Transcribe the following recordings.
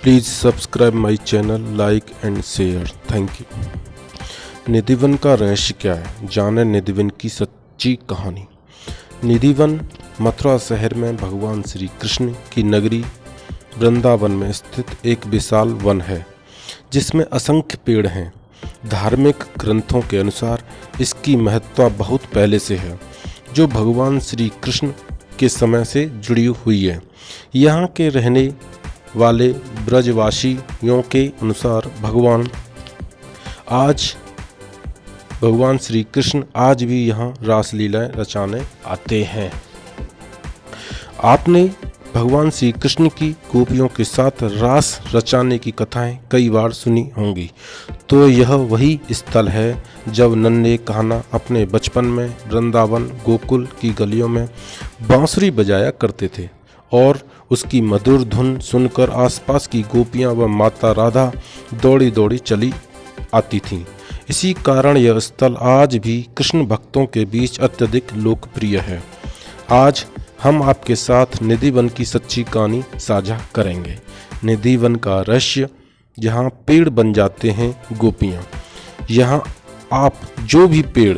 Please subscribe my channel, like and share. Thank you. Nidhivan का रहस्य क्या है, जाने निधिवन की सच्ची कहानी। निधिवन मथुरा शहर में भगवान श्री कृष्ण की नगरी वृंदावन में स्थित एक विशाल वन है जिसमें असंख्य पेड़ हैं। धार्मिक ग्रंथों के अनुसार इसकी महत्ता बहुत पहले से है, जो भगवान श्री कृष्ण के समय से जुड़ी हुई है। यहाँ के रहने वाले ब्रजवासियों के अनुसार भगवान श्री कृष्ण आज भी यहाँ रासलीलाएं रचाने आते हैं। आपने भगवान श्री कृष्ण की गोपियों के साथ रास रचाने की कथाएं कई बार सुनी होंगी, तो यह वही स्थल है जब नन्हे कान्हा अपने बचपन में वृंदावन गोकुल की गलियों में बांसुरी बजाया करते थे और उसकी मधुर धुन सुनकर आसपास की गोपियां व माता राधा दौड़ी दौड़ी चली आती थीं। इसी कारण यह स्थल आज भी कृष्ण भक्तों के बीच अत्यधिक लोकप्रिय है। आज हम आपके साथ निधिवन की सच्ची कहानी साझा करेंगे। निधिवन का रहस्य, जहाँ पेड़ बन जाते हैं गोपियाँ। यहाँ आप जो भी पेड़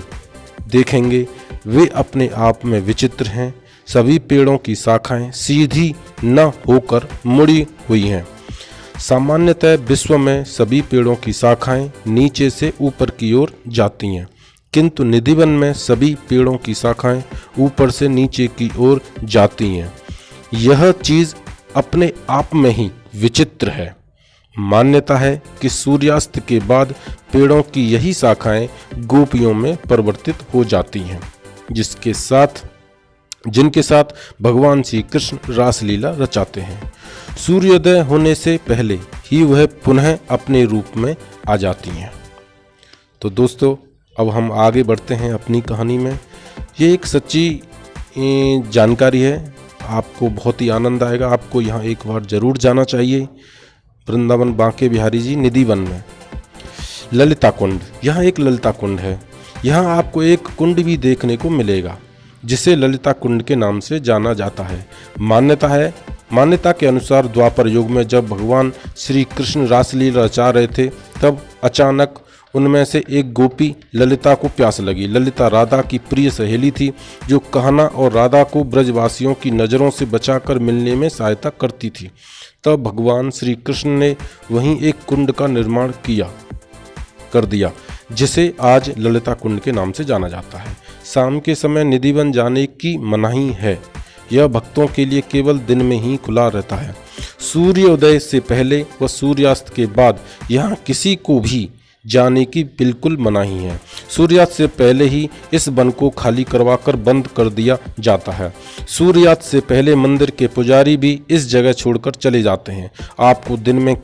देखेंगे वे अपने आप में विचित्र हैं। सभी पेड़ों की शाखाएं सीधी न होकर मुड़ी हुई हैं। सामान्यतः विश्व में सभी पेड़ों की शाखाएं नीचे से ऊपर की ओर जाती हैं, किंतु निधिवन में सभी पेड़ों की शाखाएं ऊपर से नीचे की ओर जाती हैं। यह चीज़ अपने आप में ही विचित्र है। मान्यता है कि सूर्यास्त के बाद पेड़ों की यही शाखाएं गोपियों में परिवर्तित हो जाती हैं, जिनके साथ भगवान श्री कृष्ण रासलीला रचाते हैं। सूर्योदय होने से पहले ही वह पुनः अपने रूप में आ जाती हैं। तो दोस्तों, अब हम आगे बढ़ते हैं अपनी कहानी में। ये एक सच्ची जानकारी है, आपको बहुत ही आनंद आएगा। आपको यहाँ एक बार ज़रूर जाना चाहिए। वृंदावन बांके बिहारी जी निधिवन में ललिता कुंड, यहाँ एक ललिता कुंड है। यहाँ आपको एक कुंड भी देखने को मिलेगा जिसे ललिता कुंड के नाम से जाना जाता है। मान्यता के अनुसार द्वापर युग में जब भगवान श्री कृष्ण रासलीला रचा रहे थे, तब अचानक उनमें से एक गोपी ललिता को प्यास लगी। ललिता राधा की प्रिय सहेली थी, जो कान्हा और राधा को ब्रजवासियों की नज़रों से बचाकर मिलने में सहायता करती थी। तब भगवान श्री कृष्ण ने वहीं एक कुंड का निर्माण कर दिया, जिसे आज ललिता कुंड के नाम से जाना जाता है। शाम के समय निधिवन जाने की मनाही है। यह भक्तों के लिए केवल दिन में ही खुला रहता है। सूर्योदय से पहले व सूर्यास्त के बाद यहाँ किसी को भी जाने की बिल्कुल मनाही है। सूर्यास्त से पहले ही इस वन को खाली करवाकर बंद कर दिया जाता है। सूर्यास्त से पहले मंदिर के पुजारी भी इस जगह छोड़कर चले जाते हैं। आपको दिन में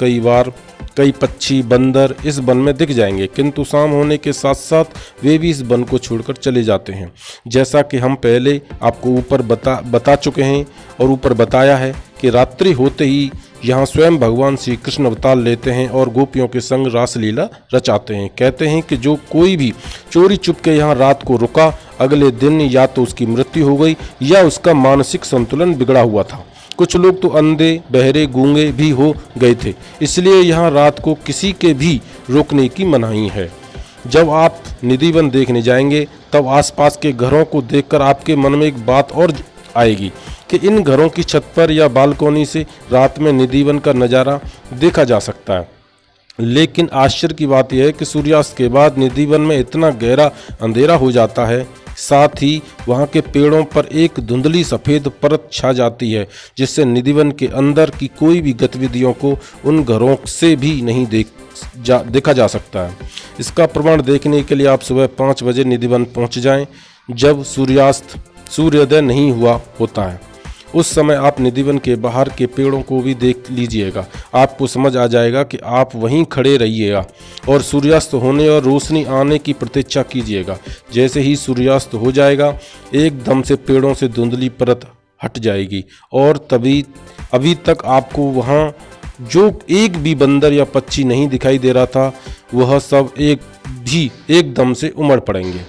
कई पक्षी बंदर इस वन में दिख जाएंगे, किंतु शाम होने के साथ साथ वे भी इस वन को छोड़कर चले जाते हैं। जैसा कि हम पहले आपको ऊपर बता चुके हैं और ऊपर बताया है कि रात्रि होते ही यहाँ स्वयं भगवान श्री कृष्ण अवतार लेते हैं और गोपियों के संग रासलीला रचाते हैं। कहते हैं कि जो कोई भी चोरी चुपके यहाँ रात को रुका, अगले दिन या तो उसकी मृत्यु हो गई या उसका मानसिक संतुलन बिगड़ा हुआ था। कुछ लोग तो अंधे बहरे गूंगे भी हो गए थे। इसलिए यहाँ रात को किसी के भी रुकने की मनाही है। जब आप निधिवन देखने जाएंगे, तब आसपास के घरों को देखकर आपके मन में एक बात और आएगी कि इन घरों की छत पर या बालकोनी से रात में निधिवन का नज़ारा देखा जा सकता है। लेकिन आश्चर्य की बात यह है कि सूर्यास्त के बाद निधिवन में इतना गहरा अंधेरा हो जाता है, साथ ही वहाँ के पेड़ों पर एक धुंधली सफ़ेद परत छा जाती है, जिससे निधिवन के अंदर की कोई भी गतिविधियों को उन घरों से भी नहीं देखा जा सकता है। इसका प्रमाण देखने के लिए आप सुबह 5 बजे निधिवन पहुँच जाएं, जब सूर्योदय नहीं हुआ होता है। उस समय आप निधिवन के बाहर के पेड़ों को भी देख लीजिएगा। आपको समझ आ जाएगा कि आप वहीं खड़े रहिएगा और सूर्यास्त होने और रोशनी आने की प्रतीक्षा कीजिएगा। जैसे ही सूर्यास्त हो जाएगा, एकदम से पेड़ों से धुंधली परत हट जाएगी और अभी तक आपको वहाँ जो एक भी बंदर या पक्षी नहीं दिखाई दे रहा था, वह सब एकदम से उमड़ पड़ेंगे।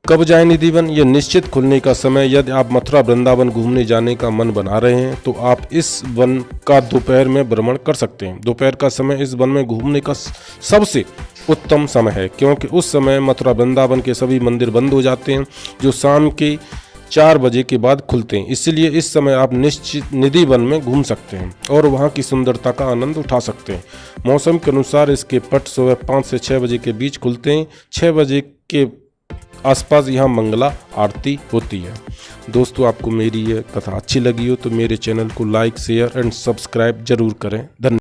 कब जाएं निधि वन? यह निश्चित खुलने का समय, यदि आप मथुरा वृंदावन घूमने जाने का मन बना रहे हैं तो आप इस वन का दोपहर में भ्रमण कर सकते हैं। दोपहर का समय इस वन में घूमने का सबसे उत्तम समय है, क्योंकि उस समय मथुरा वृंदावन के सभी मंदिर बंद हो जाते हैं, जो शाम के 4 बजे के बाद खुलते हैं। इसलिए इस समय आप निश्चित निधि वन में घूम सकते हैं और वहाँ की सुंदरता का आनंद उठा सकते हैं। मौसम के अनुसार इसके पट सुबह 5 से 6 बजे के बीच खुलते हैं। 6 बजे के आसपास यहाँ मंगला आरती होती है। दोस्तों, आपको मेरी ये कथा अच्छी लगी हो तो मेरे चैनल को लाइक, शेयर एंड सब्सक्राइब जरूर करें। धन्यवाद।